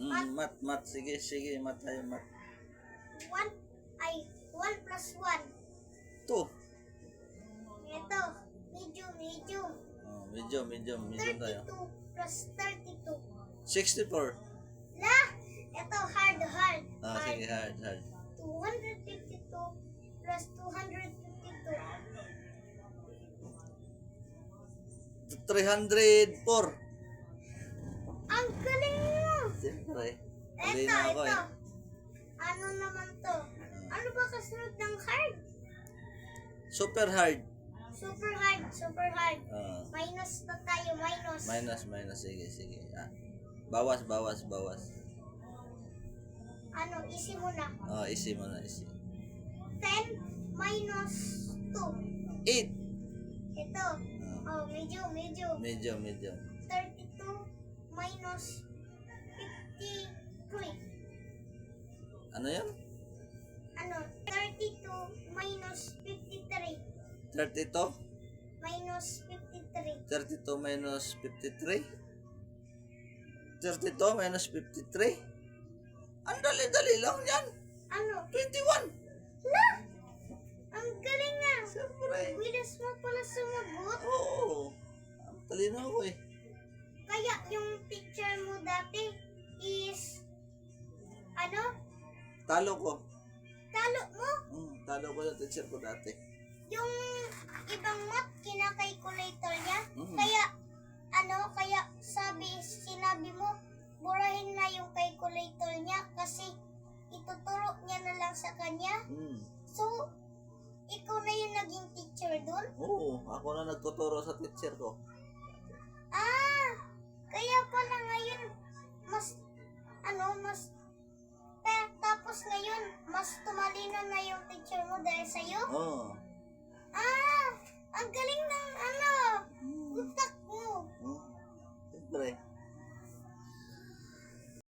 Mat. Sige, mat tayo, mat. 1 plus 1. 2. Ito, medium. Oh, medium tayo. 32 plus 32. 64. La! Ito, hard. Sige, hard. 252 plus 252. 304. Ang galing mo! Siyempre. Ito. Ano naman to? Ano ba kasunod ng hard? Super hard. Super hard. Ah. Minus na tayo, minus. Minus. Sige. Bawas. Ano, easy muna. Easy mo na. 10 minus 2. 8. Ito. Medium. Medium. 32 minus 53. Ano yan? 32 minus 53. 32? Minus 53. 32 minus 53? 32 minus 53? Ang dali-dali lang yan. 21. La! Ang galing nga. Siyempre. Bilis mo pala sumagot. Oo. Ang talino ko eh. Kaya yung picture mo dati is Talo ko. talo mo. Talo ko yung teacher ko dati. Yung ibang math kina-calculator niya. Mm. Kaya sinabi mo, burahin na yung calculator niya kasi ituturo niya na lang sa kanya. So, ikaw na yung naging teacher dun? Oo, ako na nagtuturo sa teacher ko. Kaya pala ngayon, tapos ngayon, mas tumalino na yung teacher mo dahil sa'yo? Oo. Ang galing ng